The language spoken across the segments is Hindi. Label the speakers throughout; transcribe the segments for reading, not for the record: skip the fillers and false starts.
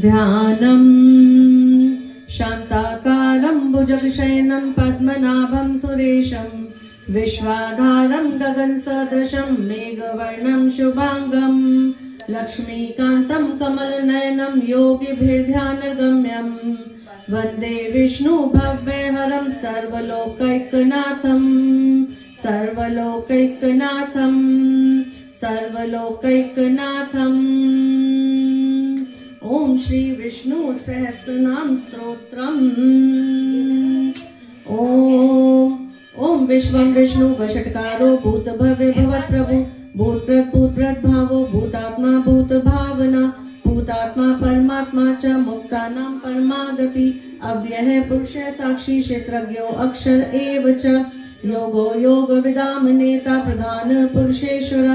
Speaker 1: ध्यानम् शान्ताकारं भुजगशयनं पद्मनाभं सुरेशं विश्वाधारं गगनसदृशं मेघवर्णं शुभांगं लक्ष्मीकान्तं कमलनयनं योगिभिर्ध्यानगम्यं वन्दे विष्णु भव्यहरं सर्वलोकैकनाथं सर्वलोकैकनाथं सर्वलोकैकनाथम्। ओम श्री विष्णु सहस्रनाम स्तोत्रम्। ओम विश्वं विष्णु वषट्कारो भूत भव्य भवत् प्रभु भूतकृत भावो भूतात्मा भूत भावना भूतात्मा परमात्मा च मुक्तानां परमागति अव्ययः पुरुष साक्षी क्षेत्रज्ञो अक्षर एव च योगो योग विदाम नेता प्रधान पुरुषेश्वर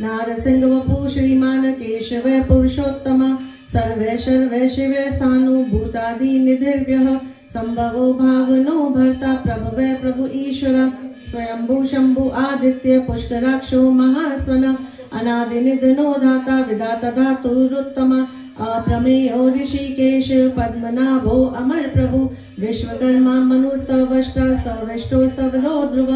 Speaker 1: नारसिंह वपु श्रीमान केशव पुरुषोत्तम सर्वे सर्वे शिवे स्थानु भूतादि निधिर्व्यः संभवो भावनो भर्ता प्रभवे प्रभु ईश्वर स्वयंभू शंभु आदित्य पुष्कराक्षो महास्वन अनादि निधनो धाता विधाता धातुरुत्तम अप्रमेयो ऋषिकेश पद्मनाभो अमर प्रभु विश्वकर्मा मनुस्तवष्टा स्तविष्टो स्तवलो ध्रुव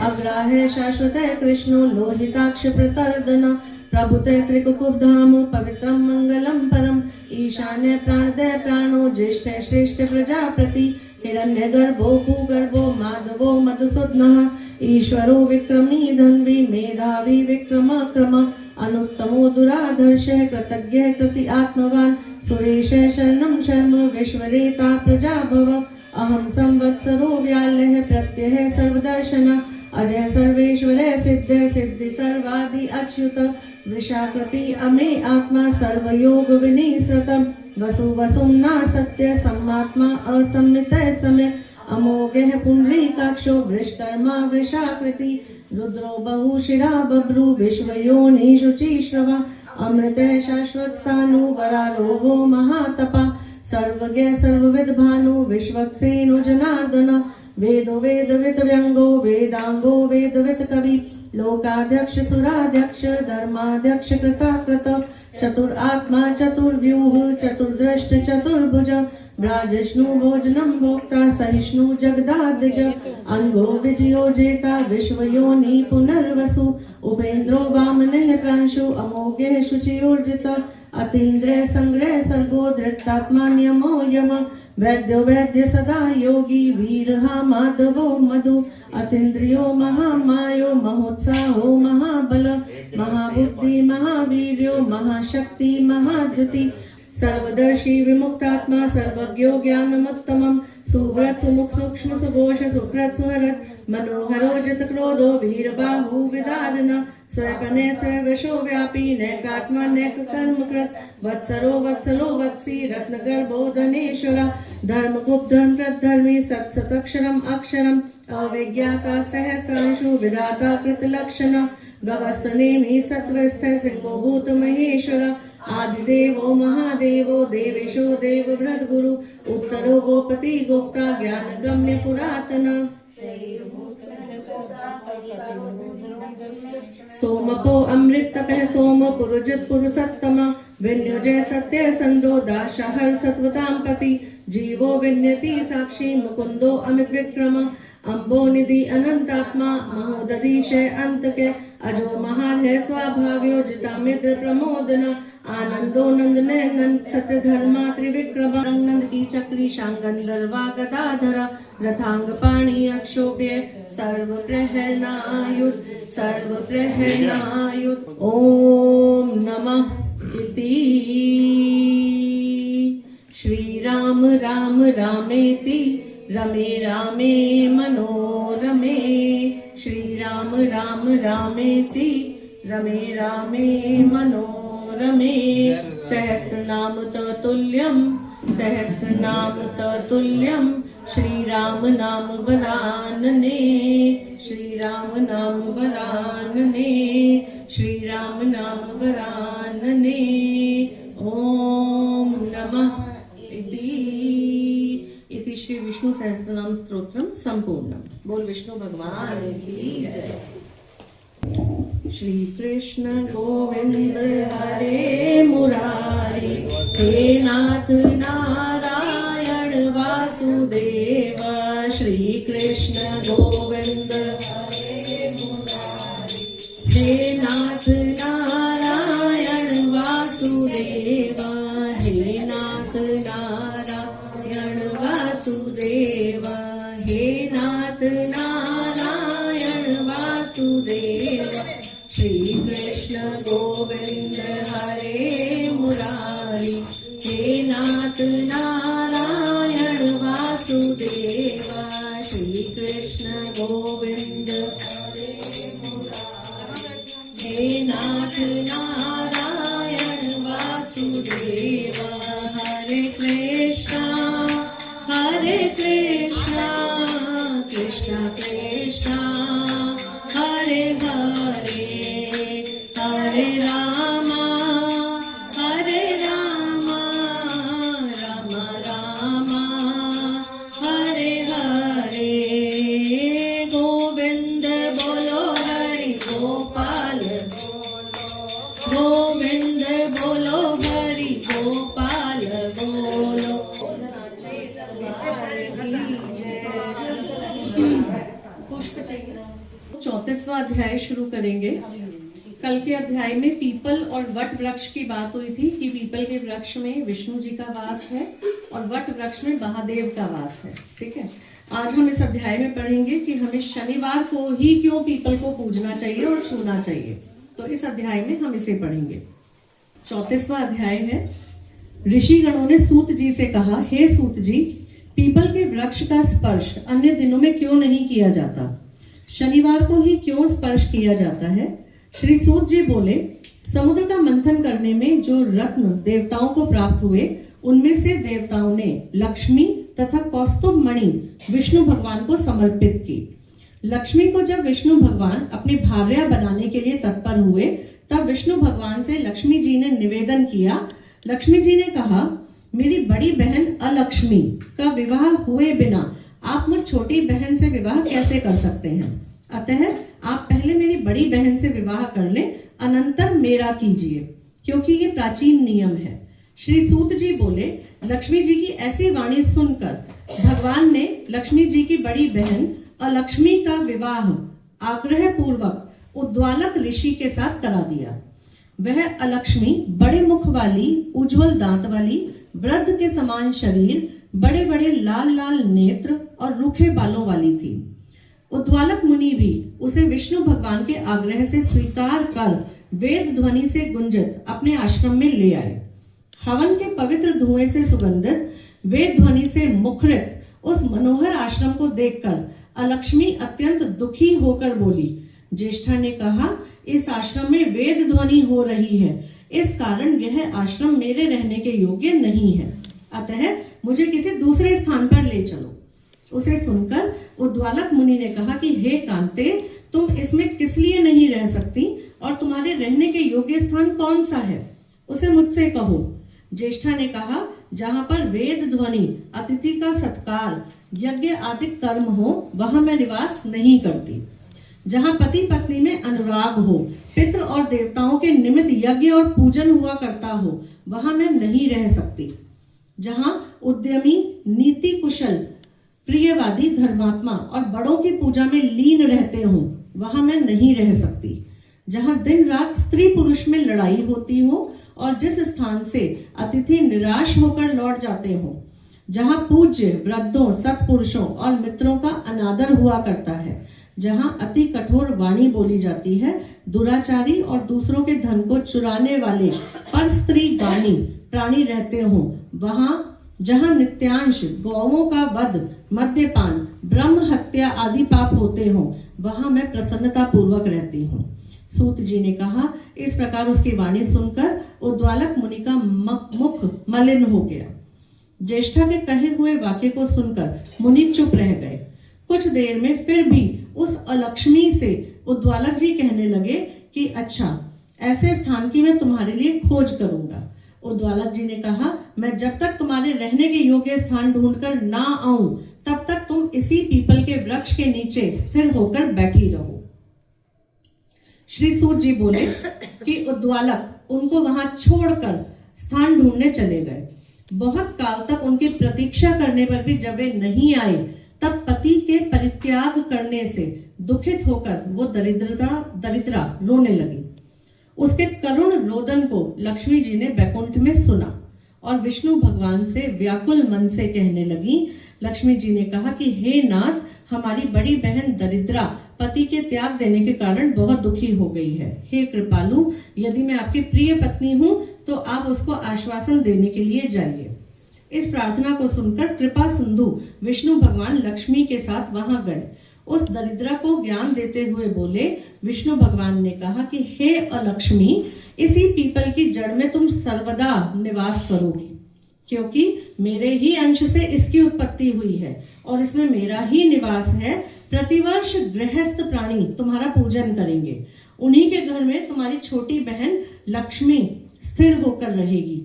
Speaker 1: अग्राहे शाश्वत कृष्णो लोहिताक्ष प्रतर्दन प्रभुते त्रिकुकुब्धाम पवित्रं मंगलम परम ईशान्य प्राणदय प्राणो ज्येष्ठ श्रेष्ठ प्रजापति हिरण्यगर्भो भूगर्भो माधवो मधुसूदनः ईश्वरो विक्रमी धन्वी मेधावी विक्रम क्रम अनुत्तमो दुराधर्ष कृतज्ञ कृति आत्मवान् सुरेश शरणं शर्म विश्वरेता प्रजाभव अहं संवत्सरो व्यालः प्रत्यय सर्वदर्शन अजय सर्वेश्वर सिद्ध सिद्धि सर्वादि अच्युत वृषाकृति अमे आत्मा सर्वयोग विनिसृतम् वसु वसुम्ना सत्य सम्मात्मा असम्मित समय अमोघः पुंडरीकाक्षो वृषकर्मा वृषाकृति रुद्रो बहुशिरा बभ्रु विश्वयोनि शुचिश्रवा अमृत शाश्वत स्थानु वरारोहो महातपा सर्वज्ञ सर्वविद भानु विश्वक्सेनो जनार्दन वेदो वेदविद व्यंगो वेदांगो वेदविद कवि लोकाध्यक्ष सुराध्यक्ष धर्माध्यक्ष कृताकृत चतुरात्मा चतुर्व्यूह चतुर्दृष्ट चतुर्भुज ब्राजष्णु भोजनम भोक्ता सहिष्णु जगदाद्यज अनघो विजयो जेता विश्वयोनि पुनर्वसु उपेन्द्रो वामनः प्रांशु अमोघः शुचियोर्जित अतीन्द्रिय संग्रह सर्गो धृतात्मा नियमो यम वैद्यो वैद्य सदा योगी वीरहा माधवो मधु अतीन्द्रियो महामायो महोत्साहो महाबल महाबुद्धि महावीर्यो महाशक्ति महाद्युति सर्वदर्शी विमुक्तात्मा सर्वज्ञो ज्ञानमुत्तमं सुव्रत सुमुख सूक्ष्म सुघोष सुकृत सुहरत मनोहरो जित क्रोधो वीरबाहु विदारण स्वयपने स्ववशो व्यापी नैकात्मा नैक कर्म कृत वत्सरो वत्सलो वत्सी रत्नगर्भो धनेश्वर धर्मगुप्त धर्मकृत धर्मी सत्सतक्षरम अक्षरम अविज्ञाता सहस्रांशु विधाता कृतलक्षण गवस्तनेमि सत्वस्थ सिंहो भूत महेश्वर आदिदेवो महादेवो देवेशो देवव्रत गुरु उत्तरो गोपति गोप्ता ज्ञान गम्य पुरातन सोमको अमृत तपः सोम पुरुजित पुरुषोत्तम विन्युजय सत्य संदो दाशहर सत्वतां पति जीवो विन्यति साक्षी मुकुंदो अमित विक्रम अम्बो निधि अनंतात्मा महोदधीशय अंत के अजो महान है स्वाभाव्यो जिता मित्र प्रमोदन आनंदो नंदने नंद सत्य धर्मा त्रिविक्रम नंद की चक्री शांगंधर्वा गदाधरा रथांग पाणी अक्षोभ्य सर्व प्रहरणायुध ओम नमः इति श्री राम राम रामेति रमे रामे मनोरमे श्री राम राम रामेति रमे रामे मनोरमे सहस्रनाम ततुल्यं श्री राम नाम वरानने श्री राम नाम वरानने श्री राम नाम वरानने ओम नमः इति श्री विष्णु सहस्त्रनाम स्तोत्रम संपूर्णम। बोल विष्णु भगवान की जय। श्री कृष्ण गोविंद हरे मुरारी हे नाथ नारायण वासुदेव श्री कृष्ण गोविंद हे नाथ नारायण वासुदेव हे नाथ नारायण वासुदेव हे नाथ नारायण वासुदेव श्री कृष्ण गोविंद हरे मुरारी हे नाथ नारायण वासुदेव श्री कृष्ण गोविंद हे नाथ नारायण वासुदेव हरे कृष्णा कृष्णा कृष्णा हरे हरे हरे रामा राम रामा हरे हरे गोविंद बोलो हरि गोपाल गोविंद बोलो हरि गोपाल बोलो 34वां अध्याय शुरू करेंगे। कल के अध्याय में पीपल और वट वृक्ष की बात हुई थी कि पीपल के वृक्ष में विष्णु जी का वास है और वट वृक्ष में महादेव का वास है। ठीक है, आज हम इस अध्याय में पढ़ेंगे कि हमें शनिवार को ही क्यों पीपल को पूजना चाहिए और छूना चाहिए। तो इस अध्याय में हम इसे पढ़ेंगे। 34वां अध्याय है। ऋषि गणों ने सूत जी से कहा, हे सूत जी, पीपल के वृक्ष का स्पर्श अन्य दिनों में क्यों नहीं किया जाता? शनिवार को ही क्यों स्पर्श किया जाता है? श्री सूत जी बोले, समुद्र का मंथन करने में जो रत्न देवताओं को प्राप्त हुए, उनमें से देवताओं ने लक्ष्मी तथा कौस्तुभ मणि विष्णु भगवान को समर्पित की। लक्ष्मी को जब विष्णु भगवान अपनी भार्या बनाने के लिए तत्पर हुए, तब विष्णु भगवान से लक्ष्मी जी ने निवेदन किया। लक्ष्मी जी ने कहा, मेरी बड़ी बहन अलक्ष्मी का विवाह हुए बिना आप मुझ छोटी बहन से विवाह कैसे कर सकते हैं? अतः आप पहले मेरी बड़ी बहन से विवाह कर लें, अनंतर मेरा कीजिए, क्योंकि ये प्राचीन नियम है। श्री सूत जी बोले, लक्ष्मी जी की ऐसी वाणी सुनकर भगवान ने लक्ष्मी जी की बड़ी बहन अलक्ष्मी का विवाह आग्रह पूर्वक उद्वालक ऋषि के साथ करा दिया। वह अलक्ष्मी बड़े मुख वाली, उज्जवल दांत वाली, वृद्ध के समान शरीर, बड़े बड़े लाल लाल नेत्र और रूखे बालों वाली थी। उद्वालक मुनि भी उसे विष्णु भगवान के आग्रह से स्वीकार कर वेद ध्वनि से गुंजित अपने आश्रम में ले आए। हवन के पवित्र धुएं से सुगंधित, वेद ध्वनि से मुखरित उस मनोहर आश्रम को देखकर अलक्ष्मी अत्यंत दुखी होकर बोली। ज्येष्ठा ने कहा, इस आश्रम में वेद ध्वनि हो रही है, इस कारण यह आश्रम मेरे रहने के योग्य नहीं है, अतः मुझे किसी दूसरे स्थान पर ले चलो। उसे सुनकर उद्वालक मुनि ने कहा कि हे कांते, तुम इसमें किस लिए नहीं रह सकती और तुम्हारे रहने के योग्य स्थान कौन सा है? उसे मुझसे कहो। ज्येष्ठा ने कहा, जहाँ पर वेद ध्वनि, अतिथि का सत्कार, यज्ञ आदि कर्म हो, वहां मैं निवास नहीं करती। जहाँ पति पत्नी में अनुराग हो, पितृ और देवताओं के निमित्त यज्ञ और पूजन हुआ करता हो, वहां मैं नहीं रह सकती। जहाँ उद्यमी, नीति कुशल, प्रियवादी, धर्मात्मा और बड़ों की पूजा में लीन रहते हो, वहां मैं नहीं रह सकती। जहाँ दिन रात स्त्री पुरुष में लड़ाई होती हो और जिस स्थान से अतिथि निराश होकर लौट जाते हो, जहाँ पूज्य वृद्धों, सत्पुरुषों और मित्रों का अनादर हुआ करता है, जहाँ अति कठोर वाणी बोली जाती है, दुराचारी और दूसरों के धन को चुराने वाले पर स्त्री गानी प्राणी रहते हो, वहाँ जहाँ नित्यांश गौओं का वध, मद्यपान, ब्रह्म हत्या आदि पाप होते हो, वहाँ मैं प्रसन्नता पूर्वक रहती हूँ। सूत जी ने कहा। इस प्रकार उसकी वाणी सुनकर उद्वालक मुनि का मुख मलिन हो गया। ज्येष्ठा के कहे हुए वाक्य को सुनकर मुनि चुप रह गए। कुछ देर में फिर भी उस अलक्ष्मी से उद्वालक जी कहने लगे कि अच्छा, ऐसे स्थान की मैं तुम्हारे लिए खोज करूंगा। उद्वालक जी ने कहा, मैं जब तक तुम्हारे रहने के योग्य स्थान ढूंढकर ना आऊं, तब तक तुम इसी पीपल के वृक्ष के नीचे स्थिर होकर बैठी रहो। श्री सूत जी बोले कि उद्वालक उनको वहां छोड़कर स्थान ढूंढने चले गए। बहुत काल तक उनकी प्रतीक्षा करने पर भी जब वे नहीं आए, तब पति के परित्याग करने से दुखित होकर वो दरिद्रा रोने लगी। उसके करुण रोदन को लक्ष्मी जी ने बैकुंठ में सुना और विष्णु भगवान से व्याकुल मन से कहने लगी। लक्ष्मी जी ने कहा कि हे नाथ, हमारी बड़ी बहन दरिद्रा पति के त्याग देने के कारण बहुत दुखी हो गई है। हे कृपालु, यदि मैं आपकी प्रिय पत्नी हूँ तो आप उसको आश्वासन देने के लिए जाइए। इस प्रार्थना को सुनकर कृपा सिंधु विष्णु भगवान लक्ष्मी के साथ वहां गए। उस दरिद्रा को ज्ञान देते हुए बोले, विष्णु भगवान ने कहा कि हे अलक्ष्मी, इसी पीपल की जड़ में तुम सर्वदा निवास करोगी, क्योंकि मेरे ही अंश से इसकी उत्पत्ति हुई है और इसमें मेरा ही निवास है। प्रतिवर्ष गृहस्थ प्राणी तुम्हारा पूजन करेंगे। उन्हीं के घर में तुम्हारी छोटी बहन लक्ष्मी स्थिर होकर रहेगी।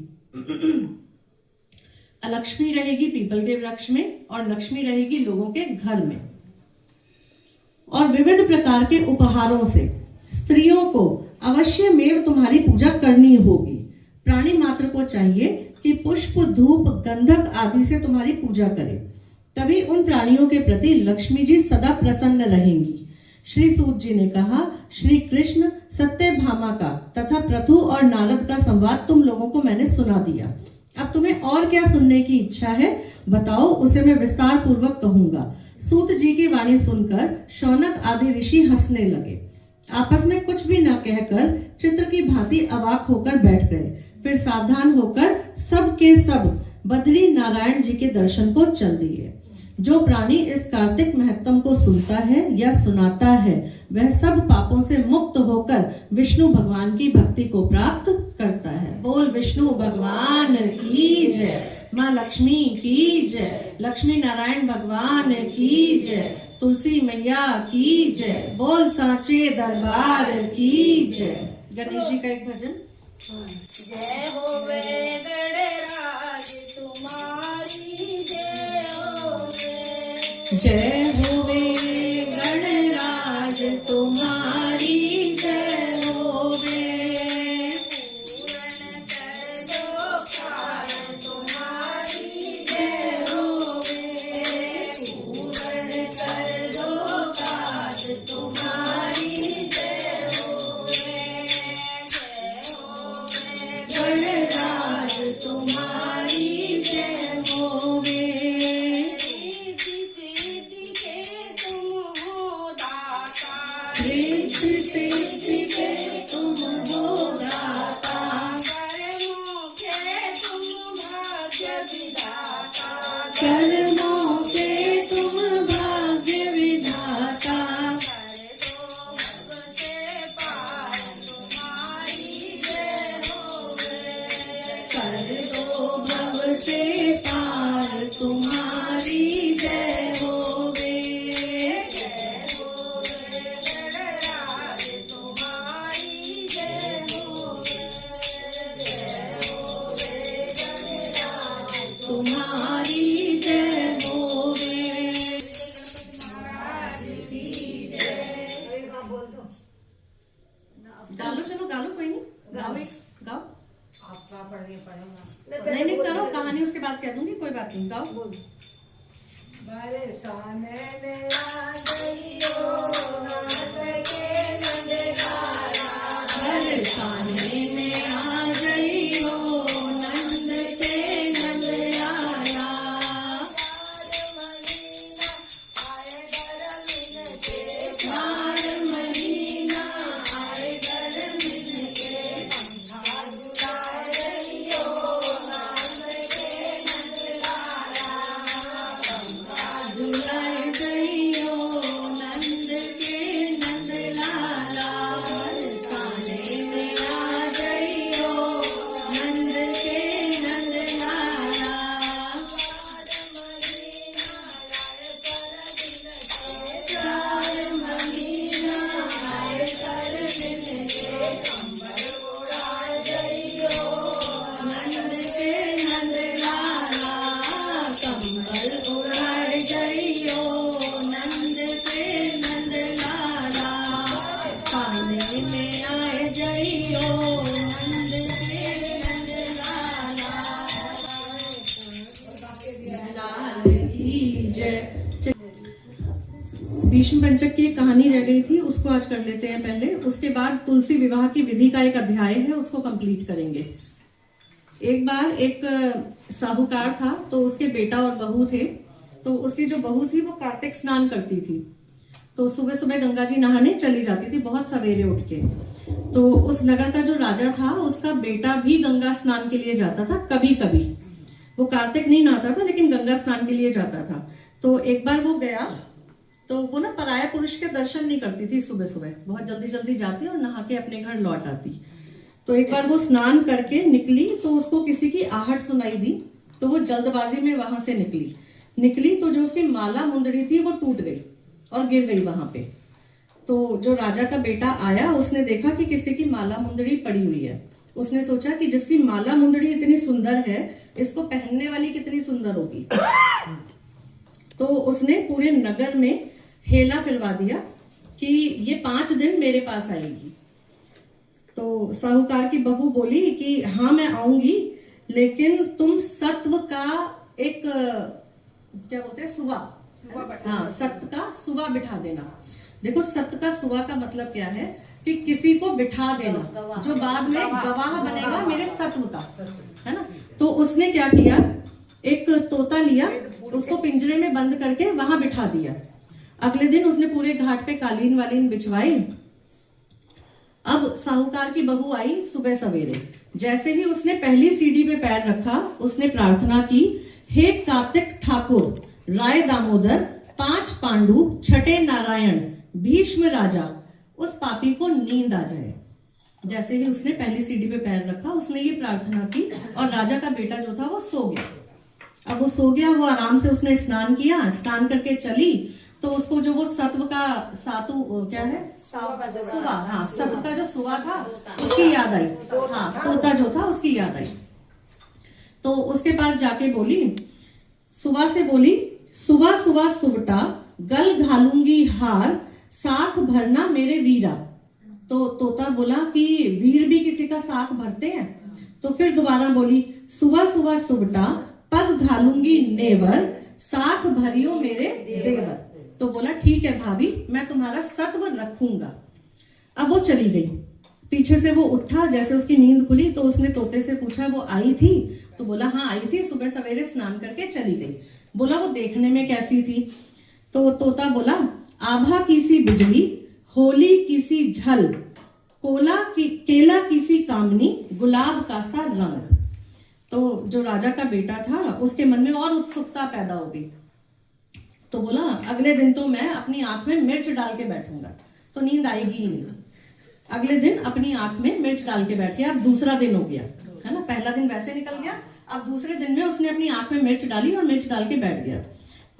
Speaker 1: अलक्ष्मी रहेगी पीपल के वृक्ष में और लक्ष्मी रहेगी लोगों के घर में। और विविध प्रकार के उपहारों से स्त्रियों को अवश्य में तुम्हारी पूजा करनी होगी। प्राणी मात्र को चाहिए कि पुष्प, धूप, गंधक आदि से तुम्हारी पूजा करें, तभी उन प्राणियों के प्रति लक्ष्मी जी सदा प्रसन्न रहेंगी। श्री सूत जी ने कहा, श्री कृष्ण सत्यभामा का तथा पृथु और नारद का संवाद तुम लोगों को मैंने सुना दिया। अब तुम्हें और क्या सुनने की इच्छा है, बताओ, उसे मैं विस्तार पूर्वक कहूंगा। सूत जी की वाणी सुनकर शौनक आदि ऋषि हंसने लगे। आपस में कुछ भी न कहकर चित्र की भांति अवाक होकर बैठ गए। फिर सावधान होकर सब के सब बद्री नारायण जी के दर्शन को चल दिए। जो प्राणी इस कार्तिक महत्तम को सुनता है या सुनाता है, वह सब पापों से मुक्त होकर विष्णु भगवान की भक्ति को प्राप्त करता है। बोल विष्णु भगवान की जय, माँ लक्ष्मी की जय, लक्ष्मी नारायण भगवान की जय, तुलसी मैया की जय, बोल साचे दरबार की जय। गणेश जी का एक भजन।
Speaker 2: जय होवे गणराज तुम्हारी, जय होवे,
Speaker 1: जय होवे गणराज तुम्हारी, जय होवे,
Speaker 2: पूर्ण कर दो कार्य तुम्हारी, जय होवे, पूर्ण कर दो कार्य तुम्हारी, जय होवे, जय होवे
Speaker 1: गणराज तुम्हारी, जय होवे,
Speaker 2: सिद्धि सिद्धि के तुम हो दाता,
Speaker 1: कर्मों के तुम भाग्य विधाता, कर दो भव से पार तुम्हारी, जय होवे,
Speaker 2: जय होवे गणराज तुम्हारी, जय होवे, जय होवे गणराज
Speaker 1: तुम्हारी, जय होवे। गालो, चलो गालो, कोई नहीं, गाओ, गाओ।
Speaker 2: आपका पढ़ने पड़ेगा।
Speaker 1: नहीं नहीं, करो, कहानी उसके बाद कह दूंगी, कोई बात नहीं, गाओ।
Speaker 2: बरसान में आ गई हो नाथ के नंदलाला,
Speaker 1: बरसाने में आ गई हो नंद के नंदलाला,
Speaker 2: चार महीना आए घर मिलके,
Speaker 1: चार महीना आए घर मिलके,
Speaker 2: झुलाए रही हो नाथ के नंदलाला,
Speaker 1: झुलाए गई हो नंद के नंदलाला। बरसाने में आ जय। भीष्म पंचक की एक कहानी रह गई थी, उसको आज कर लेते हैं पहले। उसके बाद तुलसी विवाह की विधि का एक अध्याय है, उसको कंप्लीट करेंगे। एक बार एक साहूकार था, तो उसके बेटा और बहू थे। तो उसकी जो बहू थी वो कार्तिक स्नान करती थी, तो सुबह सुबह गंगा जी नहाने चली जाती थी, बहुत सवेरे उठ के। तो उस नगर का जो राजा था, उसका बेटा भी गंगा स्नान के लिए जाता था कभी कभी। वो कार्तिक नहीं नहाता था, लेकिन गंगा स्नान के लिए जाता था। तो एक बार वो गया, तो वो ना पराया पुरुष के दर्शन नहीं करती थी सुबह सुबह, बहुत जल्दी जल्दी जाती और नहा के अपने घर लौट आती। तो एक बार वो स्नान करके निकली, तो उसको किसी की आहट सुनाई दी, तो वो जल्दबाजी में वहां से निकली तो जो उसकी माला मुंदड़ी थी वो टूट गई और गिर गई वहां पे। तो जो राजा का बेटा आया, उसने देखा कि किसी की माला मुंदड़ी पड़ी हुई है। उसने सोचा कि जिसकी माला मुंदड़ी इतनी सुंदर है, इसको पहनने वाली कितनी सुंदर होगी। तो उसने पूरे नगर में हेला फिरवा दिया कि ये 5 दिन मेरे पास आएगी। तो साहूकार की बहू बोली कि हाँ मैं आऊंगी, लेकिन तुम सत्व का एक क्या बोलते हैं, सुवा, हाँ सत्य का सुवा बिठा देना। देखो सत्य का सुवा का मतलब क्या है कि किसी को बिठा देना जो बाद में गवाह बनेगा मेरे सत्व का, है ना। तो उसने क्या किया, एक तोता लिया, उसको पिंजरे में बंद करके वहां बिठा दिया। अगले दिन उसने पूरे घाट पे कालीन वालीन बिछवाई। अब साहूकार की बहू आई सुबह सवेरे, जैसे ही उसने पहली सीढ़ी पे पैर रखा, उसने प्रार्थना की, हे कार्तिक ठाकुर, राय दामोदर, 5 पांडु, छठे नारायण, भीष्म राजा, उस पापी को नींद आ जाए। जैसे ही उसने पहली सीढ़ी पे पैर रखा, उसने ये प्रार्थना की और राजा का बेटा जो था वो सो गया। अब वो सो गया, वो आराम से उसने स्नान किया, स्नान करके चली, तो उसको जो वो सत्व का सातु क्या है, सुवा, हाँ सत्व का जो सुवा था उसकी याद आई, हाँ तोता जो था उसकी याद आई। तो उसके पास जाके बोली, सुवा से बोली, सुवा सुवा सुवटा, गल घालूंगी हार, साख भरना मेरे वीरा। तो तोता बोला कि वीर भी किसी का साख भरते हैं। तो फिर दोबारा बोली, सुवा सुवा सुवटा, पग घालूंगी नेवर, साख भरियो मेरे देवर। तो बोला ठीक है भाभी, मैं तुम्हारा सत्व रखूंगा। अब वो चली गई। पीछे से वो उठा, जैसे उसकी नींद खुली तो उसने तोते से पूछा वो आई थी? तो बोला हाँ आई थी, सुबह सवेरे स्नान करके चली गई। बोला वो देखने में कैसी थी? तो तोता बोला, आभा की सी बिजली, होली की सी झल, केला की सी कामनी, गुलाब का सा रंग। तो जो राजा का बेटा था, उसके मन में और उत्सुकता पैदा हो गई। तो बोला अगले दिन तो मैं अपनी आंख में मिर्च डाल के बैठूंगा, तो नींद आएगी ही नहीं। अगले दिन अपनी आंख में मिर्च डाल के बैठ गया। अब दूसरा दिन हो गया, है ना, पहला दिन वैसे निकल गया, अब दूसरे दिन में उसने अपनी आंख में मिर्च डाली और मिर्च डाल के बैठ गया।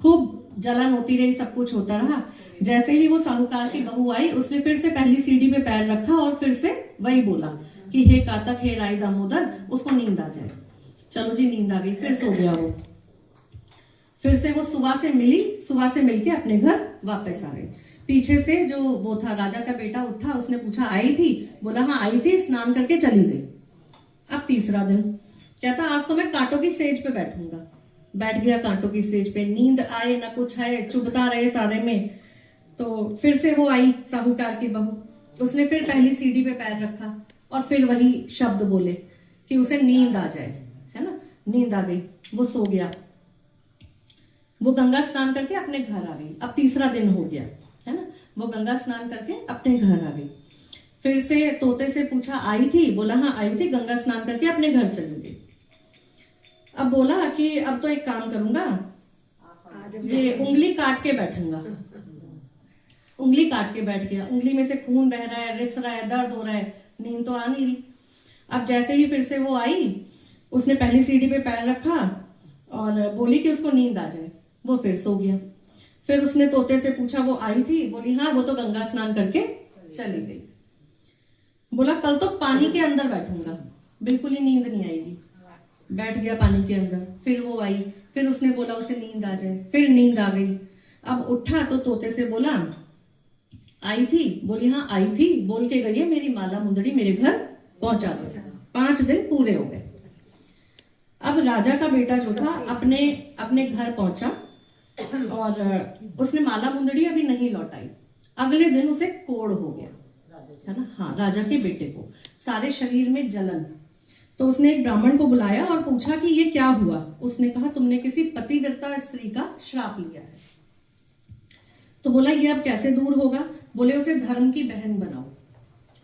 Speaker 1: खूब जलन होती रही, सब कुछ होता रहा। जैसे ही वो साहूकार की बहू आई, उसने फिर से पहली सीढ़ी पे पैर रखा और फिर से वही बोला कि हे कातक, हे राय दामोदर, उसको नींद आ जाए। चलो जी नींद आ गई, फिर सो गया वो। फिर से वो सुबह से मिली, सुबह से मिलके अपने घर वापस आ गई। पीछे से जो वो था राजा का बेटा उठा, उसने पूछा आई थी? बोला हाँ आई थी, स्नान करके चली गई। अब तीसरा दिन कहता आज तो मैं कांटों की सेज पे बैठूंगा। बैठ गया कांटों की सेज पे, नींद आए ना कुछ आए, चुभता रहे सारे में। तो फिर से वो आई साहूकार की बहू, उसने फिर पहली सीढ़ी पे पैर रखा और फिर वही शब्द बोले कि उसे नींद आ जाए, है ना। नींद आ गई, वो सो गया। वो गंगा स्नान करके अपने घर आ गई। अब तीसरा दिन हो गया, है ना, वो गंगा स्नान करके अपने घर आ गई। फिर से तोते से पूछा आई थी? बोला हाँ आई थी, गंगा स्नान करके अपने घर चली गई। अब बोला कि अब तो एक काम करूंगा, ये उंगली काट के बैठूंगा। उंगली काट के बैठ गया, उंगली में से खून बह रहा है, रिस रहा है, दर्द हो रहा है, नींद तो आ नहीं रही। अब जैसे ही फिर से वो आई, उसने पहली सीढ़ी पे पैर रखा और बोली कि उसको नींद आ जाए। वो फिर सो गया। फिर उसने तोते से पूछा वो आई थी? बोली हाँ वो तो गंगा स्नान करके चली गई। बोला कल तो पानी के अंदर बैठूंगा, बिल्कुल ही नींद नहीं आएगी। बैठ गया पानी के अंदर। फिर वो आई, फिर उसने बोला उसे नींद आ जाए, फिर नींद आ गई। अब उठा तो तोते से बोला आई थी? बोली हाँ आई थी, बोल के गई है मेरी माला मुंदड़ी मेरे घर पहुंचा दो। 5 दिन पूरे हो गए। अब राजा का बेटा जो था अपने घर पहुंचा और उसने माला मुंदड़ी अभी नहीं लौटाई। अगले दिन उसे कोढ़ हो गया, है ना, हाँ, राजा के बेटे को, सारे शरीर में जलन। तो उसने एक ब्राह्मण को बुलाया और पूछा कि ये क्या हुआ। उसने कहा तुमने किसी पतिव्रता स्त्री का श्राप लिया है। तो बोला ये अब कैसे दूर होगा। बोले उसे धर्म की बहन बनाओ,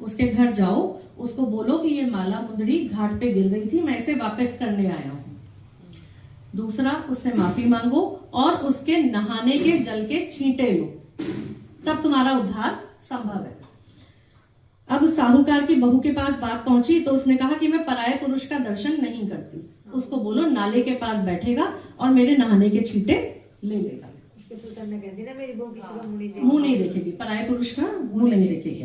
Speaker 1: उसके घर जाओ, उसको बोलो कि ये माला मुंदड़ी घाट पे गिर गई थी, मैं इसे वापस करने आया हूं। दूसरा, उससे माफी मांगो और उसके नहाने के जल के छींटे लो, तब तुम्हारा उद्धार संभव है। अब साहूकार की बहू के पास बात पहुंची तो उसने कहा कि मैं पराये पुरुष का दर्शन नहीं करती, उसको बोलो नाले के पास बैठेगा और मेरे नहाने के छींटे ले लेगा।
Speaker 2: उसके सुल्तान ने कह दी ना मेरी बहू किसी का
Speaker 1: मुंह नहीं देखेगी, पराये पुरुष का मुंह नहीं देखेगी।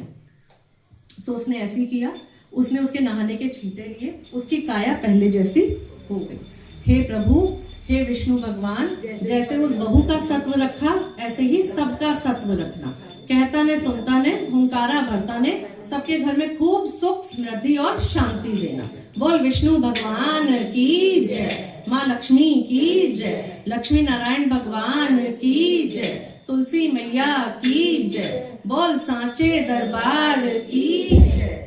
Speaker 1: तो उसने ऐसे ही किया, उसने उसके नहाने के छींटे लिए, उसकी काया पहले जैसी हो गई। हे प्रभु, हे विष्णु भगवान, जैसे उस बहू का सत्व रखा ऐसे ही सबका सत्व रखना। कहता ने सुनता ने, हुंकारा भरता ने, सबके घर में खूब सुख समृद्धि और शांति देना। बोल विष्णु भगवान की जय, माँ लक्ष्मी की जय, लक्ष्मी नारायण भगवान की जय, तुलसी मैया की जय, बोल सांचे दरबार की जय।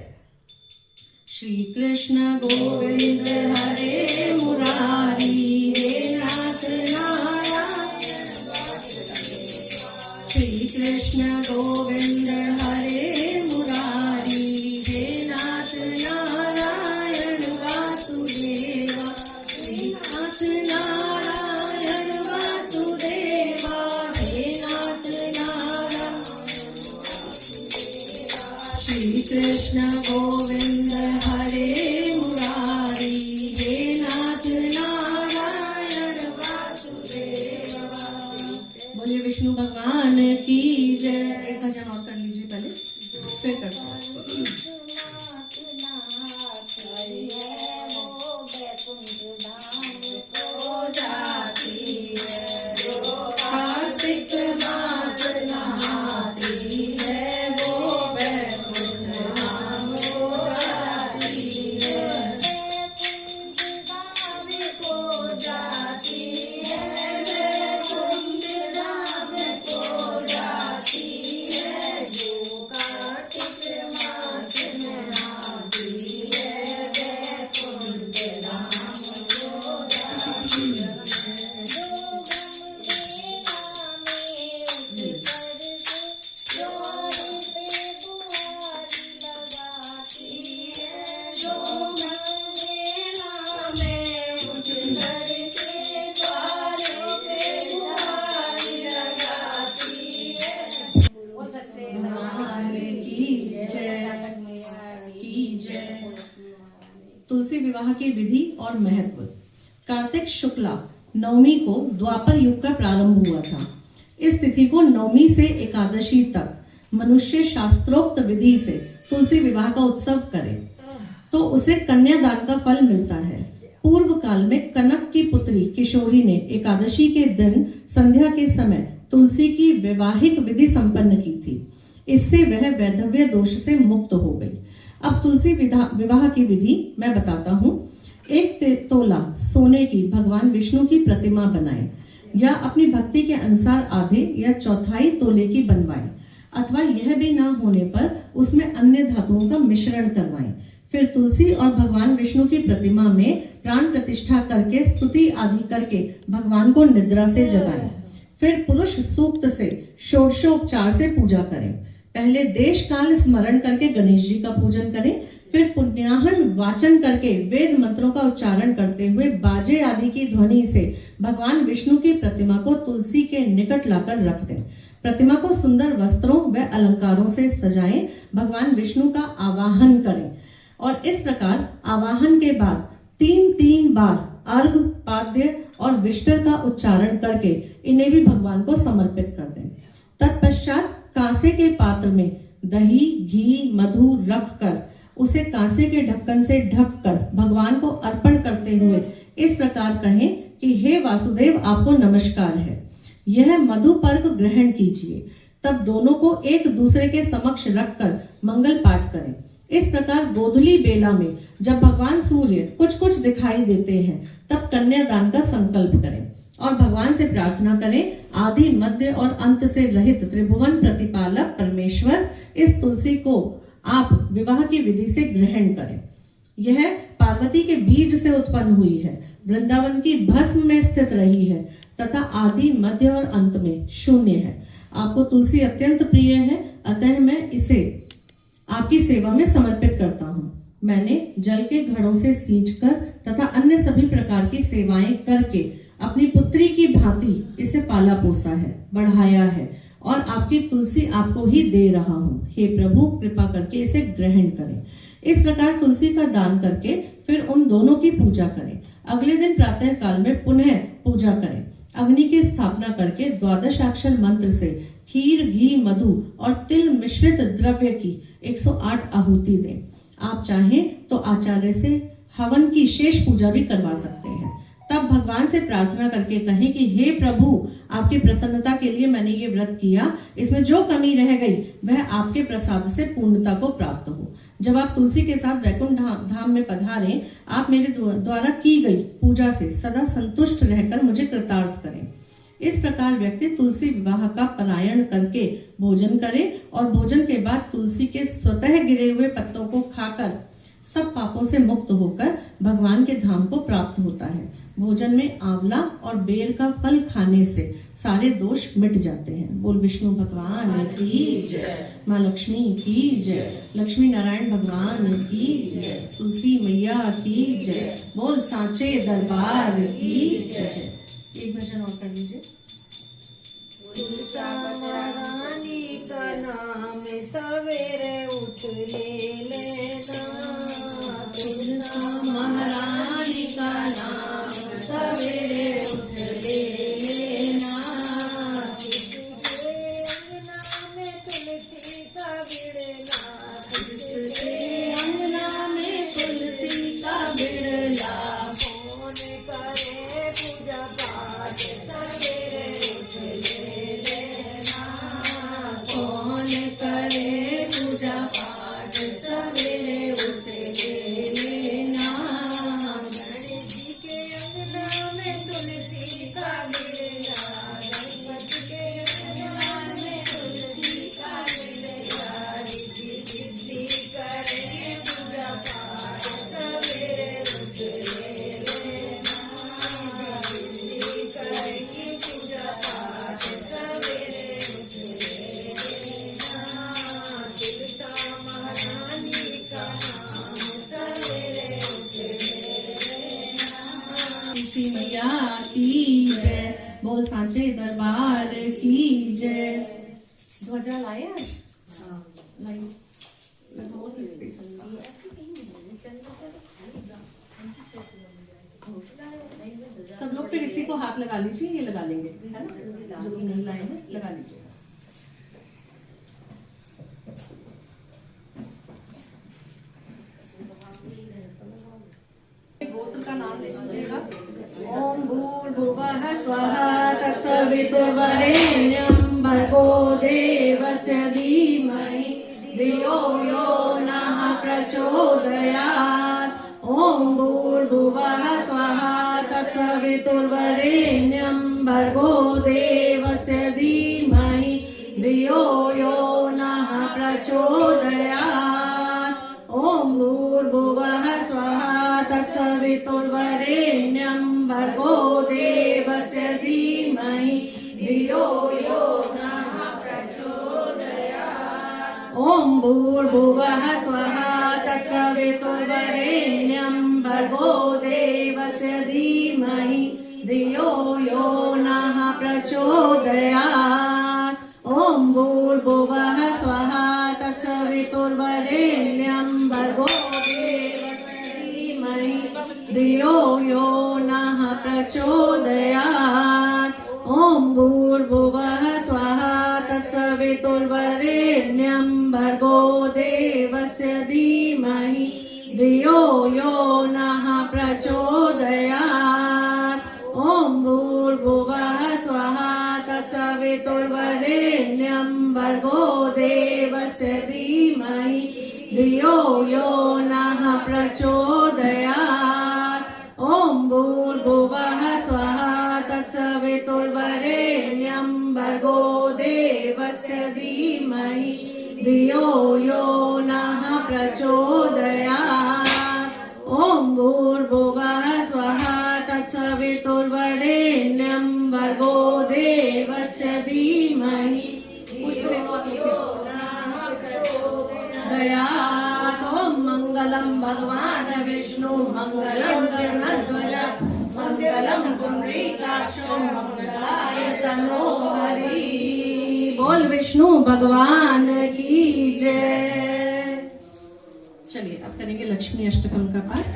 Speaker 1: श्री कृष्ण गोविंद हरे मुरारी, हे नाथ नारायण। श्री कृष्ण गोविंद हरे मुरारी, हे नाथ नारायण वासुदेवा। श्री नाथ नारायण वासुदेवा, हे नाथ नारायण। श्री कृष्ण गोविंद हरे मुरारी, हे नाथ नारायण वासुदेवा। बोलिए विष्णु भगवान की जय। एक भजन और कर लीजिए पहले, फिर करते हैं। कार्तिक मास नहाती है वो बैकुंठ धाम को जाती है, को जाती है, बैकुंठ धाम को जाती है। जो कार्तिक मास नहाती है बैकुंठ धाम को जाती है। तुलसी विवाह की विधि और महत्व। कार्तिक शुक्ला नवमी को द्वापर युग का प्रारंभ हुआ था। इस तिथि को नवमी से एकादशी तक मनुष्य शास्त्रोक्त विधि से तुलसी विवाह का उत्सव करे तो उसे कन्यादान का फल मिलता है। पूर्व काल में कनक की पुत्री किशोरी ने एकादशी के दिन संध्या के समय तुलसी की वैवाहिक विधि संपन्न की थी। इससे वह वैधव्य दोष से मुक्त हो गई। अब तुलसी विवाह की विधि मैं बताता हूँ। 1 तोला सोने की भगवान विष्णु की प्रतिमा बनाएं या अपनी भक्ति के अनुसार आधे या चौथाई तोले की बनवाएं, अथवा यह भी ना होने पर उसमें अन्य धातुओं का मिश्रण करवाएं। फिर तुलसी और भगवान विष्णु की प्रतिमा में प्राण प्रतिष्ठा करके स्तुति आदि करके भगवान को निद्रा से जगाएं। फिर पुरुष सूक्त से षोडशोपचार से पूजा करें। पहले देश काल स्मरण करके गणेश जी का पूजन करें, फिर पुण्याहन वाचन करके वेद मंत्रों का उच्चारण करते हुए बाजे आदि की ध्वनि से भगवान विष्णु की प्रतिमा को तुलसी के निकट लाकर रख दें। प्रतिमा को सुंदर वस्त्रों व अलंकारों से सजाएं, भगवान विष्णु का आवाहन करें और इस प्रकार आवाहन के बाद 3 बार अर्घ, पाद्य और विष्टर का उच्चारण करके इन्हें भी भगवान को समर्पित कर दें। तत्पश्चात कांसे के पात्र में दही, घी, मधु रखकर उसे कांसे के ढक्कन से ढककर भगवान को अर्पण करते हुए इस प्रकार कहें कि हे वासुदेव, आपको नमस्कार है। यह मधुपर्क ग्रहण कीजिए। तब दोनों को एक दूसरे के समक्ष रखकर मंगल पाठ करें। इस प्रकार गोधूली बेला में जब भगवान सूर्य कुछ कुछ दिखाई देते हैं तब कन्यादान का संकल्प करें और भगवान से प्रार्थना करें, आदि मध्य और अंत से रहित त्रिभुवन प्रतिपालक परमेश्वर इस तुलसी को आप विवाह की विधि से ग्रहण करें। यह पार्वती के बीज से उत्पन्न हुई है, वृंदावन की भस्म में स्थित रही है तथा आदि मध्य और अंत में शून्य है। आपको तुलसी अत्यंत प्रिय है, अतः मैं इसे आपकी सेवा में समर्पित करता हूँ। मैंने जल के घड़ों से सींचकर तथा अन्य सभी प्रकार की सेवाएं करके अपनी पुत्री की भांति इसे पाला पोसा है, बढ़ाया है और आपकी तुलसी आपको ही दे रहा हूँ। हे प्रभु, कृपा करके इसे ग्रहण करें। इस प्रकार तुलसी का दान करके फिर उन दोनों की पूजा करें। अगले दिन प्रातः काल में पुनः पूजा करें। अग्नि की स्थापना करके 12 मंत्र से खीर, घी, मधु और तिल मिश्रित द्रव्य की 108 आहुति दें। आप चाहें तो आचार्य से हवन की शेष पूजा भी करवा सकते हैं। तब भगवान से प्रार्थना करके कहें कि हे प्रभु, आपकी प्रसन्नता के लिए मैंने ये व्रत किया, इसमें जो कमी रह गई वह आपके प्रसाद से पूर्णता को प्राप्त हो। जब आप तुलसी के साथ वैकुंठ धाम में पधारें, आप मेरे द्वारा की गई पूजा से सदा संतुष्ट रहकर मुझे कृतार्थ करें। इस प्रकार व्यक्ति तुलसी विवाह का पलायन करके भोजन करे और भोजन के बाद तुलसी के स्वतः गिरे हुए पत्तों को खाकर सब पापों से मुक्त होकर भगवान के धाम को प्राप्त होता है। भोजन में आंवला और बेर का फल खाने से सारे दोष मिट जाते हैं। बोल विष्णु भगवान की जय, माँ लक्ष्मी की जय, लक्ष्मी नारायण भगवान की जय, तुलसी मैया की जय, बोल सांचे दरबार की जय। एक भजन और कर लीजिए।
Speaker 2: तुलसा महारानी का नाम सवेरे उठ ले लेना,
Speaker 1: तुलसा महारानी का नाम सवेरे उठ ले लेना,
Speaker 2: तुलसी का बिड़ला,
Speaker 1: अंगना में तुलसी का बिड़ला,
Speaker 2: कौन करे पूजा पाठ सवेरे उठ ले लेना,
Speaker 1: कौन करे पूजा पाठ सवेरे उठ ले लेना,
Speaker 2: गणेश जी के अंगना में तुलसी का बिड़ला, गणपति के अंगना में तुलसी का बिड़ला, रिद्धि सिद्धि करेंगे पूजा पाठ सवेरे उठ ले लेना, रिद्धि करेंगे पूजा पाठ सवेरे उठ ले लेना, तुलसा महारानी का नाम सवेरे उठ ले लेना।
Speaker 1: तुलसी मैया की जय, बोल सांचे दरबार की जय। ध्वजा लाए आज? लाई। लगाओ तो स्पेशल ला। सब लोग फिर इसी को हाथ लगा लीजिए, ये लगा लेंगे, है ना? जो भी नहीं लाए हैं लगा लीजिए। गोत्र का नाम ले लीजिएगा। ओम भूर्भुवः स्वः तत्सवितुर्वरेण्यं भर्गो देवस्य धीमहि धियो यो नः प्रचोदयात्। ओम भूर्भुवः स्वः तत्सवितुर्वरेण्यं भर्गो देवस्य धीमहि धियो यो नः प्रचोदयात्। ओम भूर्भुवः स्वः तत्सवितुर्वरेण्यं भर्गो देवस्य धीमहि धियो यो नः प्रचोदयात्। ओम भूर्भुवः स्वः तत्सवितुर्वरेण्यं भर्गो देवस्य धीमहि धियो यो नः प्रचोदयात्। ओम भूर्भुवः स्वः तत्सवितुर्वरेण्यं भर्गो धियो यो नः प्रचोदयात्। ओम भूर्भुवः स्वः तत्सवितुर्वरेण्यं भर्गो देवस्य धीमहि धियो यो नः प्रचोदयात्। ओम भूर्भुवः स्वः तत्सवितुर्वरेण्यं भर्गो देवस्य धीमहि धियो यो नः प्रचोदयात्। ओम भूर्भुवः स्वः तत्सवितुर्वरेण्यं धियो यो नः प्रचोदयात् ॐ भूर्भुवः स्वः तत्सवितुर्वरेण्यं भर्गो देवस्य धीमहि दयात् ॐ मङ्गलं भगवान् विष्णु मङ्गलं गरुडध्वज मङ्गलं पुण्डरीकाक्षो मङ्गलाय तनो हरि। बोल विष्णु भगवान की जय। चलिए अब करेंगे लक्ष्मी अष्टकम का पाठ।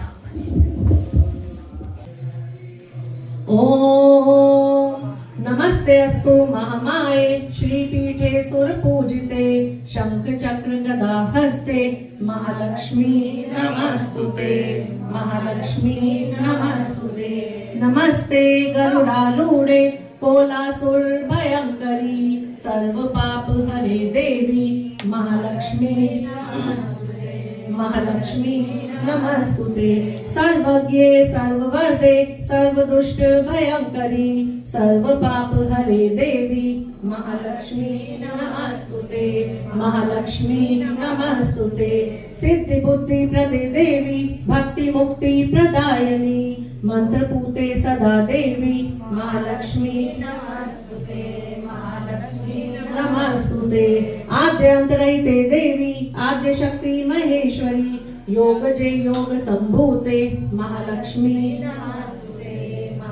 Speaker 1: ओम नमस्ते अस्तु महामाये श्रीपीठे सुरपूजिते शंख चक्र गदा हस्ते महालक्ष्मी नमस्तुते महालक्ष्मी नमस्तुते। नमस्ते गरुडारूढे कोलासुर भयंकरी सर्व पाप हरे देवी महालक्ष्मी महालक्ष्मी नमस्तुते। सर्वज्ञे सर्ववर्ते सर्वदुष्ट भयंकरी सर्व पाप हरे देवी महालक्ष्मी नमस्तुते महालक्ष्मी नमस्तुते। सिद्धि बुद्धि प्रदे देवी भक्ति मुक्ति प्रदायिनी मंत्र पूते सदा देवी महालक्ष्मी नमस्तुते महालक्ष्मी नमस्तुते। आद्य अंतरहिते देवी आद्य शक्ति महेश्वरी योग जय योग संभूते महालक्ष्मी